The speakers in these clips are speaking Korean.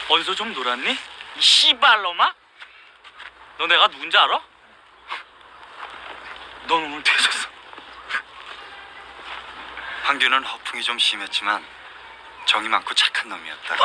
어디서 좀 놀았니? 이 씨발놈아? 너 내가 누군지 알아? 넌 오늘 되셨어. 황규는 허풍이 좀 심했지만 정이 많고 착한 놈이었다.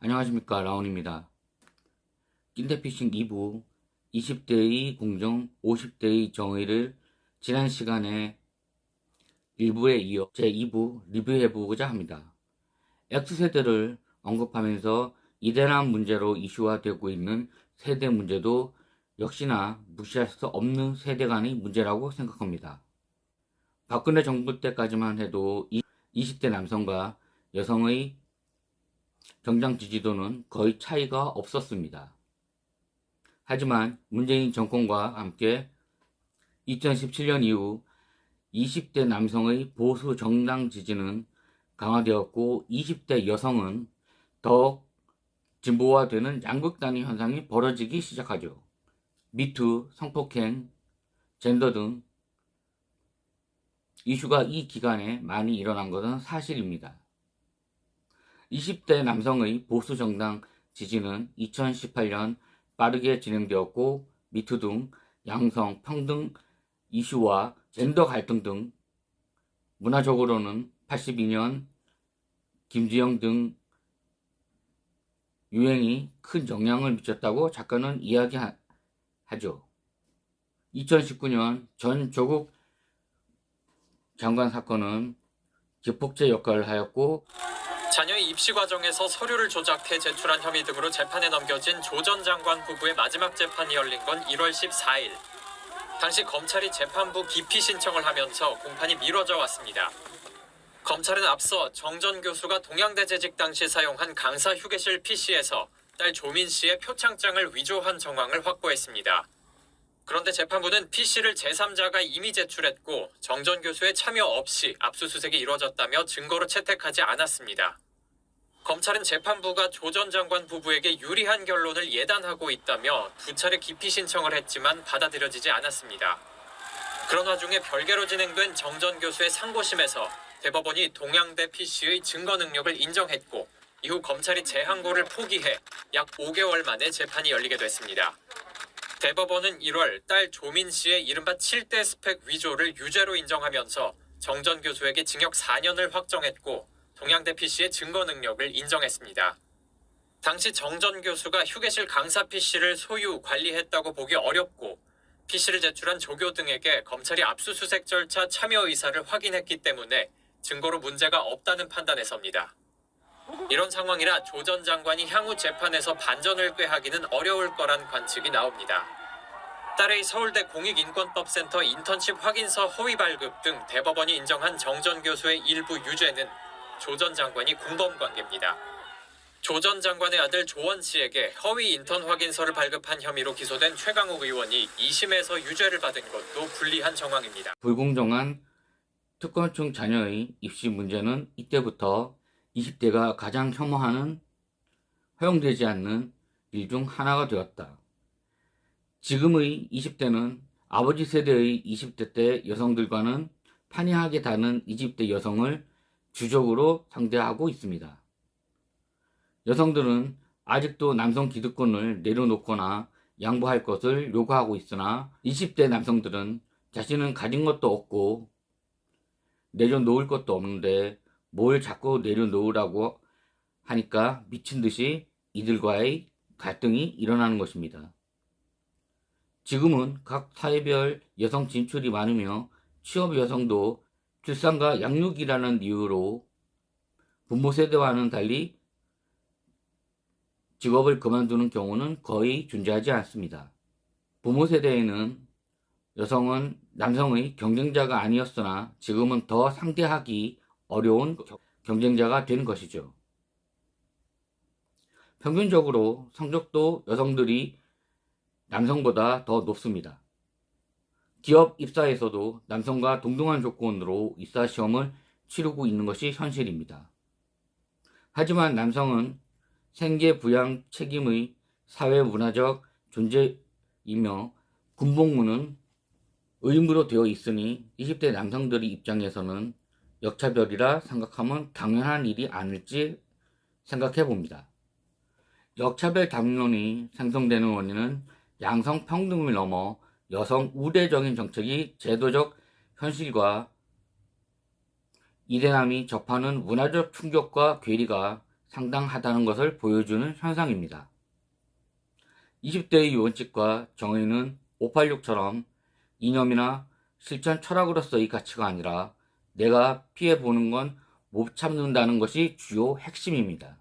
안녕하십니까, 라온입니다. 낀대피싱 2부 20대의 공정, 50대의 정의를 지난 시간에 1부에 이어 제2부 리뷰해보고자 합니다. X세대를 언급하면서 이대란 문제로 이슈화되고 있는 세대 문제도 역시나 무시할 수 없는 세대 간의 문제라고 생각합니다. 박근혜 정부 때까지만 해도 20대 남성과 여성의 정당 지지도는 거의 차이가 없었습니다. 하지만 문재인 정권과 함께 2017년 이후 20대 남성의 보수 정당 지지는 강화되었고 20대 여성은 더욱 진보화되는 양극단의 현상이 벌어지기 시작하죠. 미투, 성폭행, 젠더 등 이슈가 이 기간에 많이 일어난 것은 사실입니다. 20대 남성의 보수 정당 지지는 2018년 빠르게 진행되었고 미투 등 양성, 평등 이슈와 젠더 갈등 등 문화적으로는 82년 김지영 등 유행이 큰 영향을 미쳤다고 작가는 이야기하죠. 2019년 전 조국 장관 사건은 기폭제 역할을 하였고 자녀의 입시 과정에서 서류를 조작해 제출한 혐의 등으로 재판에 넘겨진 조 전 장관 부부의 마지막 재판이 열린 건 1월 14일. 당시 검찰이 재판부 기피 신청을 하면서 공판이 미뤄져 왔습니다. 검찰은 앞서 정 전 교수가 동양대 재직 당시 사용한 강사 휴게실 PC에서 딸 조민 씨의 표창장을 위조한 정황을 확보했습니다. 그런데 재판부는 PC를 제3자가 이미 제출했고 정 전 교수의 참여 없이 압수수색이 이루어졌다며 증거로 채택하지 않았습니다. 검찰은 재판부가 조 전 장관 부부에게 유리한 결론을 예단하고 있다며 두 차례 기피 신청을 했지만 받아들여지지 않았습니다. 그런 와중에 별개로 진행된 정 전 교수의 상고심에서 대법원이 동양대 PC의 증거 능력을 인정했고 이후 검찰이 재항고를 포기해 약 5개월 만에 재판이 열리게 됐습니다. 대법원은 1월 딸 조민 씨의 이른바 7대 스펙 위조를 유죄로 인정하면서 정 전 교수에게 징역 4년을 확정했고 동양대 PC의 증거 능력을 인정했습니다. 당시 정 전 교수가 휴게실 강사 PC를 소유, 관리했다고 보기 어렵고 PC를 제출한 조교 등에게 검찰이 압수수색 절차 참여 의사를 확인했기 때문에 증거로 문제가 없다는 판단에 섭니다. 이런 상황이라 조 전 장관이 향후 재판에서 반전을 꾀하기는 어려울 거란 관측이 나옵니다. 딸의 서울대 공익인권법센터 인턴십 확인서 허위 발급 등 대법원이 인정한 정 전 교수의 일부 유죄는 조 전 장관이 공범 관계입니다. 조 전 장관의 아들 조원 씨에게 허위 인턴 확인서를 발급한 혐의로 기소된 최강욱 의원이 2심에서 유죄를 받은 것도 불리한 정황입니다. 불공정한 특권층 자녀의 입시 문제는 이때부터 20대가 가장 혐오하는 허용되지 않는 일 중 하나가 되었다. 지금의 20대는 아버지 세대의 20대 때 여성들과는 판이하게 다른 20대 여성을 주적으로 상대하고 있습니다. 여성들은 아직도 남성 기득권을 내려놓거나 양보할 것을 요구하고 있으나 20대 남성들은 자신은 가진 것도 없고 내려놓을 것도 없는데 뭘 자꾸 내려놓으라고 하니까 미친 듯이 이들과의 갈등이 일어나는 것입니다. 지금은 각 사회별 여성 진출이 많으며 취업 여성도 출산과 양육이라는 이유로 부모 세대와는 달리 직업을 그만두는 경우는 거의 존재하지 않습니다. 부모 세대에는 여성은 남성의 경쟁자가 아니었으나 지금은 더 상대하기 어려운 경쟁자가 된 것이죠. 평균적으로 성적도 여성들이 남성보다 더 높습니다. 기업 입사에서도 남성과 동등한 조건으로 입사 시험을 치르고 있는 것이 현실입니다. 하지만 남성은 생계 부양 책임의 사회 문화적 존재이며 군복무는 의무로 되어 있으니 20대 남성들의 입장에서는 역차별이라 생각하면 당연한 일이 아닐지 생각해 봅니다. 역차별 담론이 생성되는 원인은 양성 평등을 넘어 여성 우대적인 정책이 제도적 현실과 이대남이 접하는 문화적 충격과 괴리가 상당하다는 것을 보여주는 현상입니다. 20대의 원칙과 정의는 586처럼 이념이나 실천 철학으로서의 가치가 아니라 내가 피해보는 건 못 참는다는 것이 주요 핵심입니다.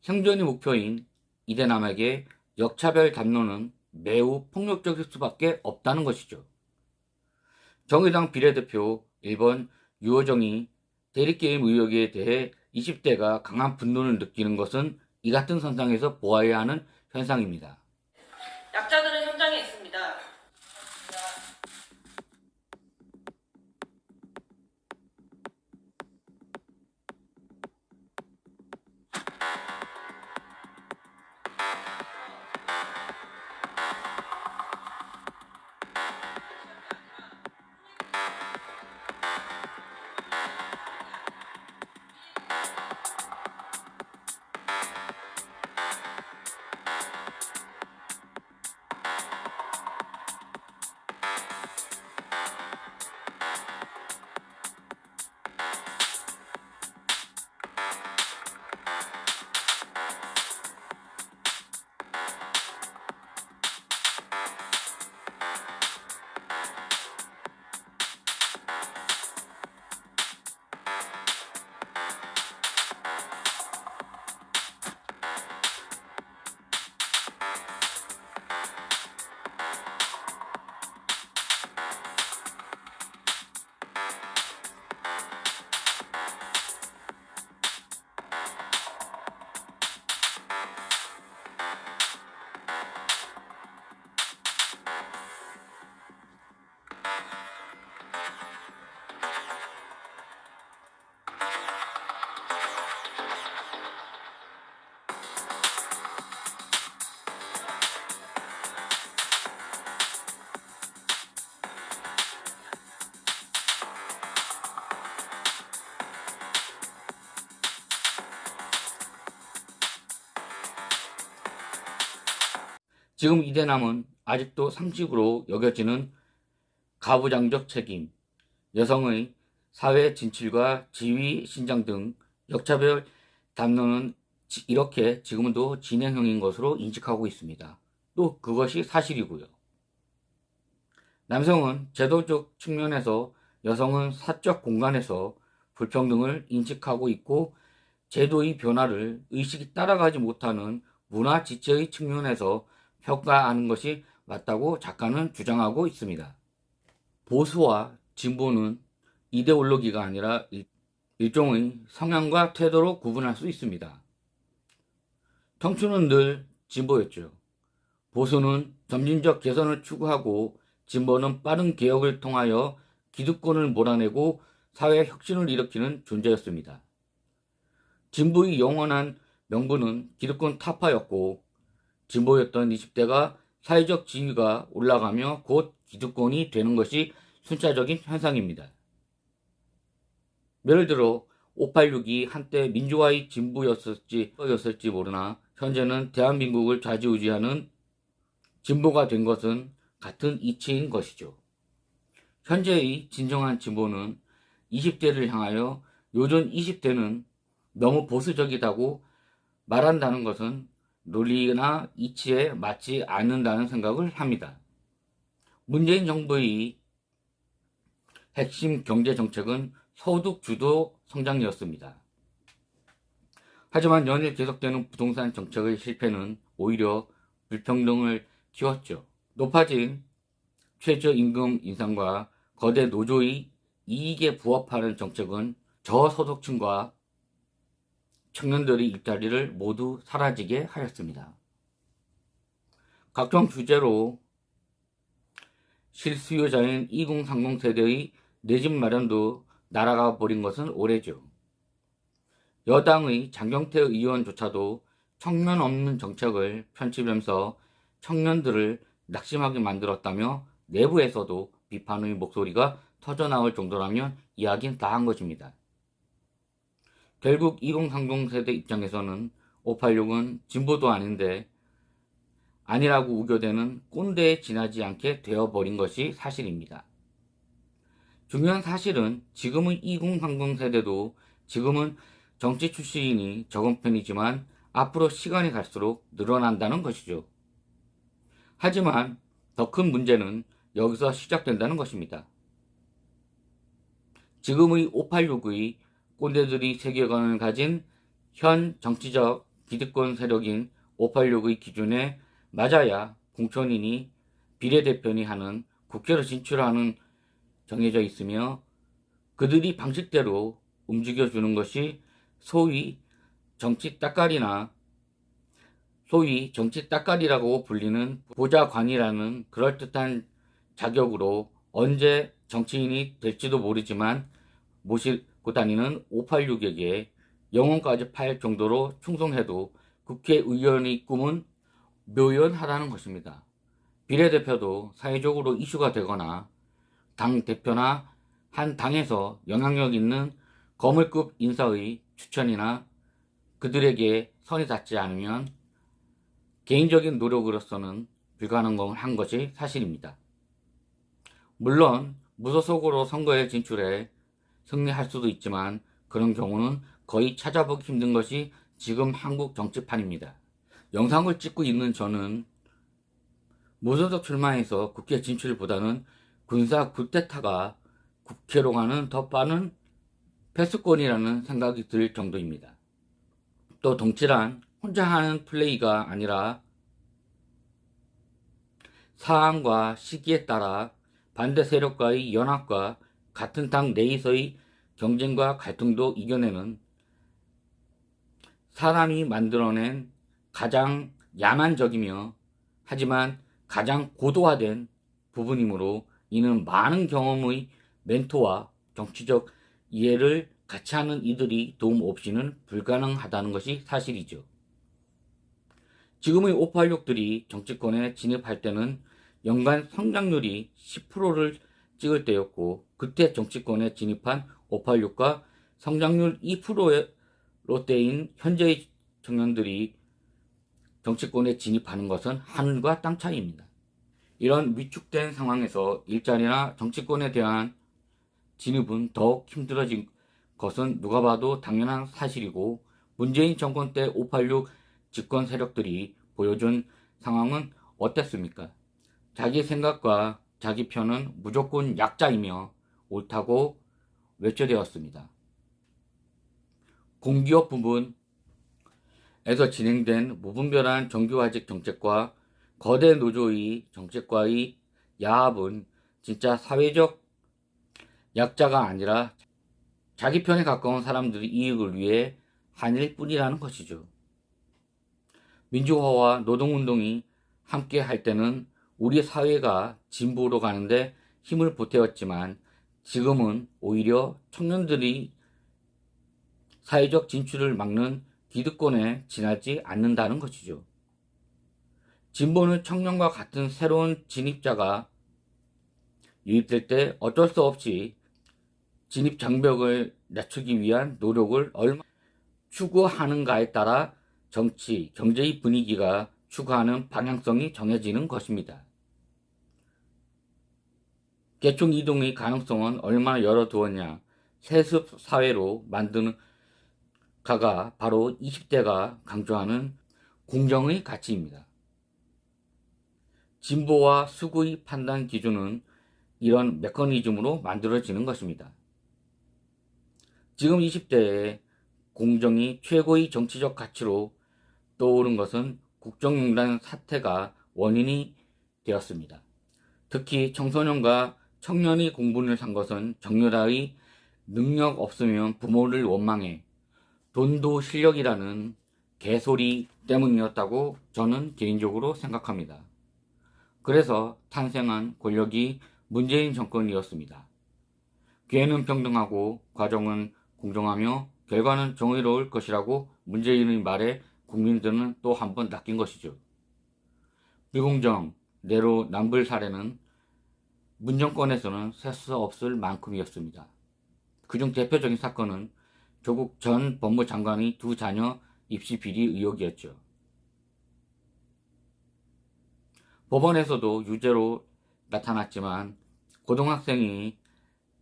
생존의 목표인 이대남에게 역차별 담론은 매우 폭력적일 수밖에 없다는 것이죠. 정의당 비례대표 1번 유호정이 대리게임 의혹에 대해 20대가 강한 분노를 느끼는 것은 이 같은 선상에서 보아야 하는 현상입니다. 약자들은 현장에 있습니다. 지금 이대남은 아직도 상식으로 여겨지는 가부장적 책임, 여성의 사회 진출과 지위 신장 등 역차별 담론은 이렇게 지금도 진행형인 것으로 인식하고 있습니다. 또 그것이 사실이고요. 남성은 제도적 측면에서 여성은 사적 공간에서 불평등을 인식하고 있고 제도의 변화를 의식이 따라가지 못하는 문화 지체의 측면에서 평가하는 것이 맞다고 작가는 주장하고 있습니다. 보수와 진보는 이데올로기가 아니라 일종의 성향과 태도로 구분할 수 있습니다. 청춘은 늘 진보였죠. 보수는 점진적 개선을 추구하고 진보는 빠른 개혁을 통하여 기득권을 몰아내고 사회 혁신을 일으키는 존재였습니다. 진보의 영원한 명분은 기득권 타파였고 진보였던 20대가 사회적 지위가 올라가며 곧 기득권이 되는 것이 순차적인 현상입니다. 예를 들어 586이 한때 민주화의 진보였을지 모르나 현재는 대한민국을 좌지우지하는 진보가 된 것은 같은 이치인 것이죠. 현재의 진정한 진보는 20대를 향하여 요즘 20대는 너무 보수적이다고 말한다는 것은 논리나 이치에 맞지 않는다는 생각을 합니다. 문재인 정부의 핵심 경제정책은 소득 주도 성장이었습니다. 하지만 연일 계속되는 부동산 정책의 실패는 오히려 불평등을 키웠죠. 높아진 최저임금 인상과 거대 노조의 이익에 부합하는 정책은 저소득층과 청년들의 일자리를 모두 사라지게 하였습니다. 각종 규제로 실수요자인 2030 세대의 내 집 마련도 날아가 버린 것은 오래죠. 여당의 장경태 의원조차도 청년 없는 정책을 편집하면서 청년들을 낙심하게 만들었다며 내부에서도 비판의 목소리가 터져나올 정도라면 이야기는 다 한 것입니다. 결국 2030 세대 입장에서는 586은 진보도 아닌데 아니라고 우겨대는 꼰대에 지나지 않게 되어버린 것이 사실입니다. 중요한 사실은 지금의 2030 세대도 지금은 정치 출신이 적은 편이지만 앞으로 시간이 갈수록 늘어난다는 것이죠. 하지만 더 큰 문제는 여기서 시작된다는 것입니다. 지금의 586의 꼰대들이 세계관을 가진 현 정치적 기득권 세력인 586의 기준에 맞아야 공천인이 비례대표니 하는 국회로 진출하는 정해져 있으며 그들이 방식대로 움직여주는 것이 소위 정치 따까리라고 불리는 보좌관이라는 그럴듯한 자격으로 언제 정치인이 될지도 모르지만 모시고 다니는 586에게 영혼까지 팔 정도로 충성해도 국회의원의 꿈은 묘연하다는 것입니다. 비례대표도 사회적으로 이슈가 되거나 당대표나 한 당에서 영향력 있는 거물급 인사의 추천이나 그들에게 선이 닿지 않으면 개인적인 노력으로서는 불가능한 것이 사실입니다. 물론 무소속으로 선거에 진출해 승리할 수도 있지만 그런 경우는 거의 찾아보기 힘든 것이 지금 한국 정치판입니다. 영상을 찍고 있는 저는 무소속 출마해서 국회 진출보다는 군사 쿠데타가 국회로 가는 더 빠른 패스권이라는 생각이 들 정도입니다. 또 정치란 혼자 하는 플레이가 아니라 사안과 시기에 따라 반대 세력과의 연합과 같은 당 내에서의 경쟁과 갈등도 이겨내는 사람이 만들어낸 가장 야만적이며 하지만 가장 고도화된 부분이므로 이는 많은 경험의 멘토와 정치적 이해를 같이 하는 이들이 도움 없이는 불가능하다는 것이 사실이죠. 지금의 586들이 정치권에 진입할 때는 연간 성장률이 10%를 찍을 때였고 그때 정치권에 진입한 586과 성장률 2%롯데인 현재의 청년들이 정치권에 진입하는 것은 하늘과 땅 차이입니다. 이런 위축된 상황에서 일자리나 정치권에 대한 진입은 더욱 힘들어진 것은 누가 봐도 당연한 사실이고 문재인 정권 때 586 집권 세력들이 보여준 상황은 어땠습니까? 자기 생각과 자기 편은 무조건 약자이며 옳다고 외쳐대었습니다. 공기업 부분에서 진행된 무분별한 정규화직 정책과 거대 노조의 정책과의 야합은 진짜 사회적 약자가 아니라 자기 편에 가까운 사람들의 이익을 위해 한 일뿐이라는 것이죠. 민주화와 노동운동이 함께 할 때는 우리 사회가 진보로 가는데 힘을 보태었지만 지금은 오히려 청년들이 사회적 진출을 막는 기득권에 지나지 않는다는 것이죠. 진보는 청년과 같은 새로운 진입자가 유입될 때 어쩔 수 없이 진입 장벽을 낮추기 위한 노력을 얼마나 추구하는가에 따라 정치, 경제의 분위기가 추구하는 방향성이 정해지는 것입니다. 계층 이동의 가능성은 얼마나 열어두었냐, 세습 사회로 만드는 가가 바로 20대가 강조하는 공정의 가치입니다. 진보와 수구의 판단 기준은 이런 메커니즘으로 만들어지는 것입니다. 지금 20대의 공정이 최고의 정치적 가치로 떠오른 것은 국정농단 사태가 원인이 되었습니다. 특히 청소년과 청년이 공분을 산 것은 정유라의 능력 없으면 부모를 원망해 돈도 실력이라는 개소리 때문이었다고 저는 개인적으로 생각합니다. 그래서 탄생한 권력이 문재인 정권이었습니다. 기회는 평등하고 과정은 공정하며 결과는 정의로울 것이라고 문재인의 말에 국민들은 또 한 번 낚인 것이죠. 불공정, 내로남불 사례는 문정권에서는 셀 수 없을 만큼이었습니다. 그중 대표적인 사건은 조국 전 법무장관의 두 자녀 입시 비리 의혹이었죠. 법원에서도 유죄로 나타났지만 고등학생이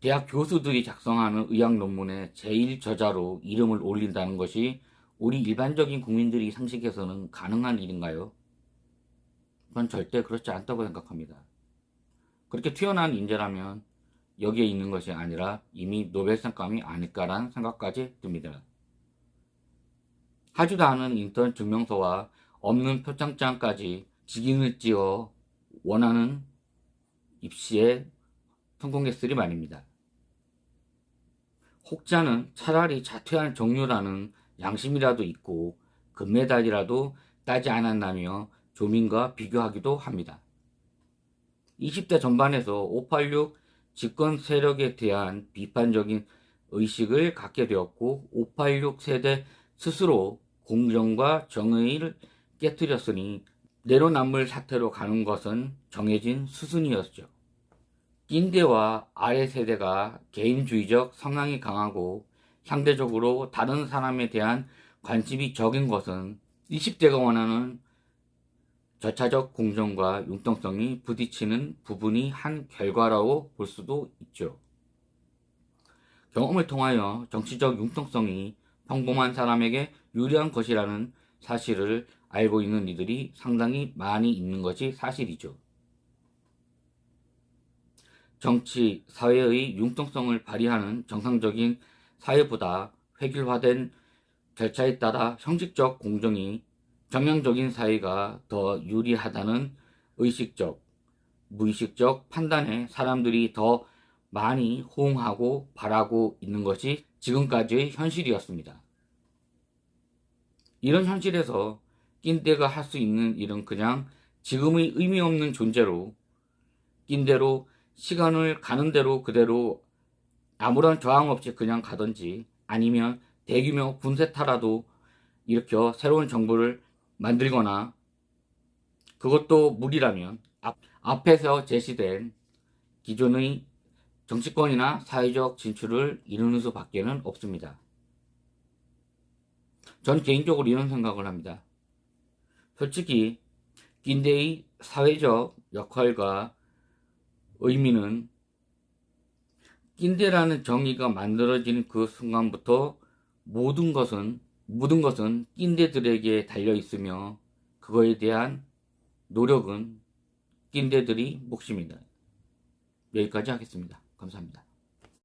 대학 교수들이 작성하는 의학 논문에 제1저자로 이름을 올린다는 것이 우리 일반적인 국민들이 상식에서는 가능한 일인가요? 전 절대 그렇지 않다고 생각합니다. 그렇게 튀어나온 인재라면 여기에 있는 것이 아니라 이미 노벨상감이 아닐까라는 생각까지 듭니다. 하지도 않은 인턴 증명서와 없는 표창장까지 직인을 찌어 원하는 입시에 성공했으리 말입니다. 혹자는 차라리 자퇴한 정유라는 양심이라도 있고 금메달이라도 따지 않았나며 조민과 비교하기도 합니다. 20대 전반에서 586 집권 세력에 대한 비판적인 의식을 갖게 되었고 586 세대 스스로 공정과 정의를 깨뜨렸으니 내로남불 사태로 가는 것은 정해진 수순이었죠. 낀대와 아래 세대가 개인주의적 성향이 강하고 상대적으로 다른 사람에 대한 관심이 적은 것은 20대가 원하는 저차적 공정과 융통성이 부딪히는 부분이 한 결과라고 볼 수도 있죠. 경험을 통하여 정치적 융통성이 평범한 사람에게 유리한 것이라는 사실을 알고 있는 이들이 상당히 많이 있는 것이 사실이죠. 정치, 사회의 융통성을 발휘하는 정상적인 사회보다 획일화된 절차에 따라 형식적 공정이 정량적인 사회가 더 유리하다는 의식적, 무의식적 판단에 사람들이 더 많이 호응하고 바라고 있는 것이 지금까지의 현실이었습니다. 이런 현실에서 낀대가 할 수 있는 일은 그냥 지금의 의미 없는 존재로 낀대로 시간을 가는 대로 그대로 아무런 저항 없이 그냥 가든지 아니면 대규모 군세타라도 일으켜 새로운 정부를 만들거나 그것도 무리라면 앞에서 제시된 기존의 정치권이나 사회적 진출을 이루는 수밖에는 없습니다. 전 개인적으로 이런 생각을 합니다. 솔직히 낀대의 사회적 역할과 의미는 낀대라는 정의가 만들어지는 그 순간부터 모든 것은 낀대들에게 달려 있으며 그거에 대한 노력은 낀대들이 몫입니다. 여기까지 하겠습니다. 감사합니다.